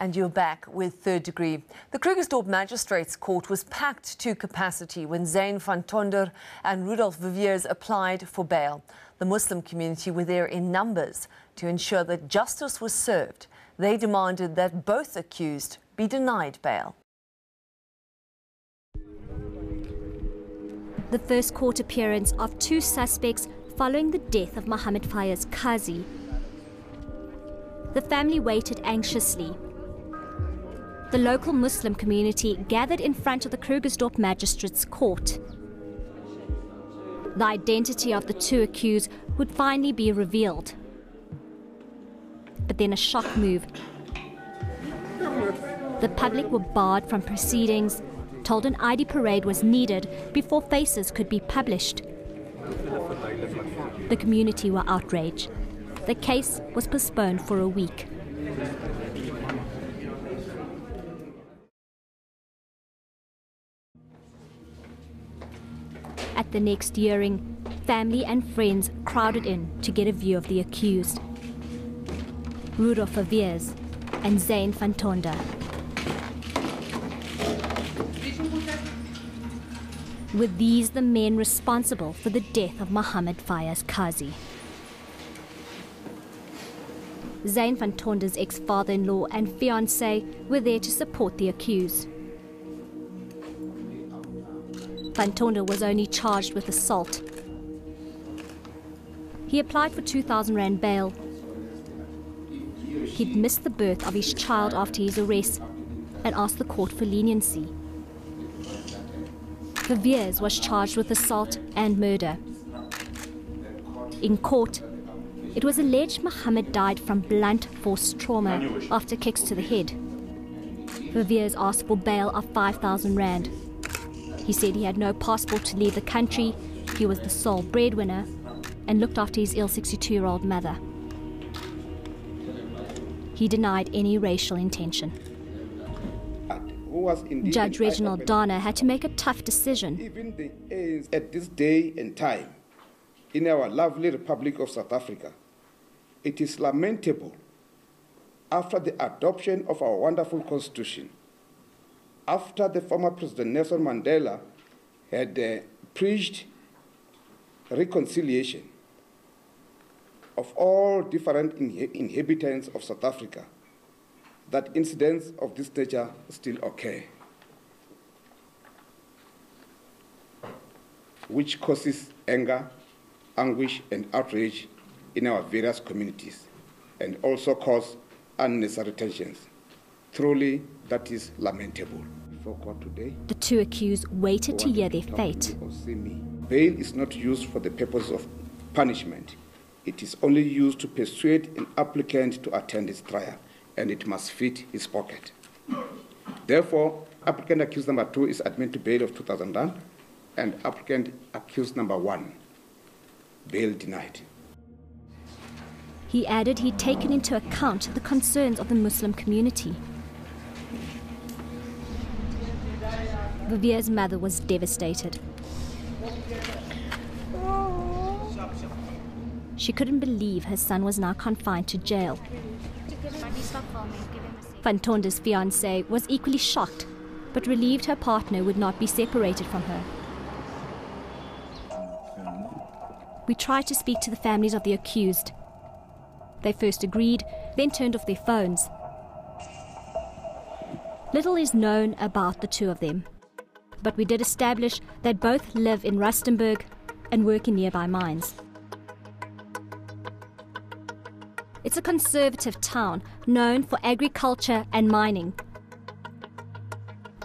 And you're back with Third Degree. The Krugersdorp Magistrates Court was packed to capacity when Zain van Tonder and Rudolf Viviers applied for bail. The Muslim community were there in numbers to ensure that justice was served. They demanded that both accused be denied bail. The first court appearance of two suspects following the death of Mohammed Kazi. The family waited anxiously. The local Muslim community gathered in front of the Krugersdorp Magistrates Court. The identity of the two accused would finally be revealed. But then a shock move. The public were barred from proceedings, told an ID parade was needed before faces could be published. The community were outraged. The case was postponed for a week. At the next hearing, family and friends crowded in to get a view of the accused. Rudolf Viviers and Zain van Tonder. Were these the men responsible for the death of Mohammed Kazi? Zain van Tonder's ex-father-in-law and fiancé were there to support the accused. Van Tonder was only charged with assault. He applied for 2,000 rand bail. He'd missed the birth of his child after his arrest and asked the court for leniency. Viviers was charged with assault and murder. In court, it was alleged Mohammed died from blunt force trauma after kicks to the head. Viviers asked for bail of 5,000 rand. He said he had no passport to leave the country, he was the sole breadwinner, and looked after his ill 62-year-old mother. He denied any racial intention. Judge Reginald Dana had to make a tough decision. Even the ANC at this day and time, in our lovely Republic of South Africa, it is lamentable after the adoption of our wonderful Constitution, after the former President Nelson Mandela had preached reconciliation of all different inhabitants of South Africa, that incidents of this nature still occur, which causes anger, anguish, and outrage in our various communities, and also cause unnecessary tensions. Truly, that is lamentable. Before court today, the two accused waited to hear their fate. Bail is not used for the purpose of punishment. It is only used to persuade an applicant to attend his trial, and it must fit his pocket. Therefore, applicant accused number 2 is admitted to bail of 2,000 rand, and applicant accused number 1, bail denied. He added he'd taken into account the concerns of the Muslim community. Viviers' mother was devastated. She couldn't believe her son was now confined to jail. Van Tonder's fiancé was equally shocked, but relieved her partner would not be separated from her. We tried to speak to the families of the accused. They first agreed, then turned off their phones. Little is known about the two of them, but we did establish that both live in Rustenburg and work in nearby mines. It's a conservative town known for agriculture and mining,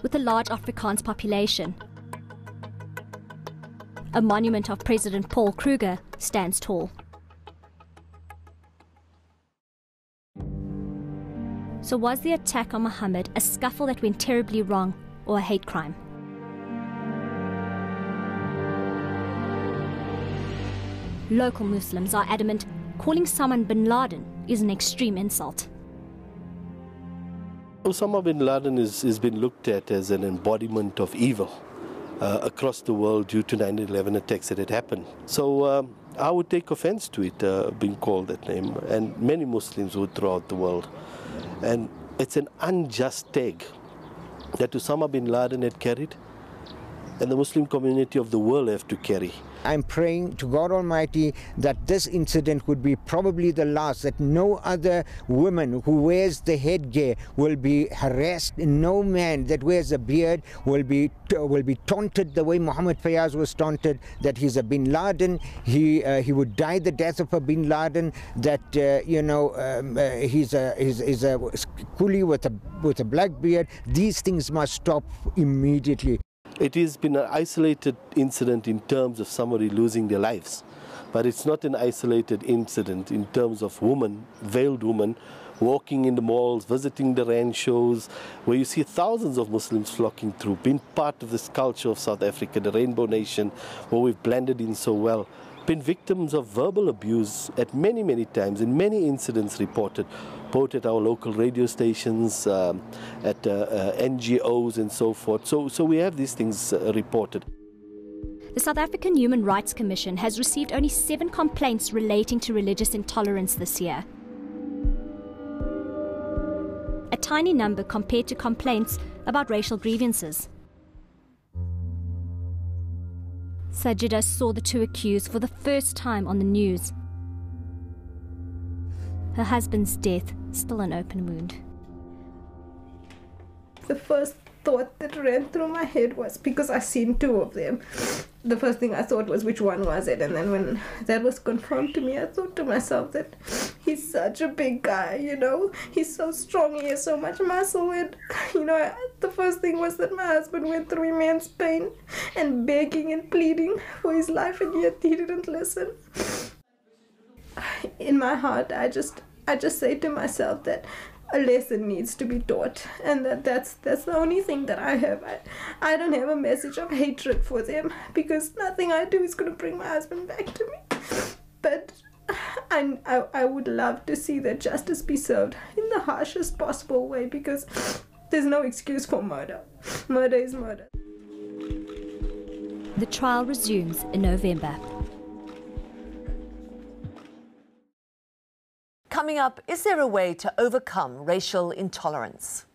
with a large Afrikaans population. A monument of President Paul Kruger stands tall. So was the attack on Mohammed a scuffle that went terribly wrong, or a hate crime? Local Muslims are adamant calling Osama Bin Laden is an extreme insult. Osama Bin Laden has been looked at as an embodiment of evil across the world due to 9/11 attacks that had happened. So I would take offense to it being called that name, and many Muslims would throughout the world. And It's an unjust tag that Osama Bin Laden had carried and the Muslim community of the world have to carry. I'm praying to God Almighty that this incident would be probably the last, that no other woman who wears the headgear will be harassed, no man that wears a beard will be taunted the way Mohammed Kazi was taunted, that he's a Bin Laden, he would die the death of a Bin Laden, that he's a coolie with a black beard. These things must stop immediately. It has been an isolated incident in terms of somebody losing their lives, but it's not an isolated incident in terms of women, veiled women, walking in the malls, visiting the ranch shows, where you see thousands of Muslims flocking through, being part of this culture of South Africa, the Rainbow Nation, where we've blended in so well, been victims of verbal abuse at many, many times, in many incidents reported, both at our local radio stations, at NGOs and so forth. So we have these things reported. The South African Human Rights Commission has received only 7 complaints relating to religious intolerance this year. A tiny number compared to complaints about racial grievances. Sajida saw the 2 accused for the first time on the news. Her husband's death, still an open wound. The first thought that ran through my head was, because I seen 2 of them, the first thing I thought was, which one was it? And then when that was confirmed to me, I thought to myself that he's such a big guy, you know, he's so strong, he has so much muscle, and the first thing was that my husband went through immense pain and begging and pleading for his life, and yet he didn't listen. In my heart, I just say to myself that a lesson needs to be taught, and that's the only thing that I have. I don't have a message of hatred for them, because nothing I do is going to bring my husband back to me. But I would love to see that justice be served in the harshest possible way, because there's no excuse for murder. Murder is murder. The trial resumes in November. Coming up, is there a way to overcome racial intolerance?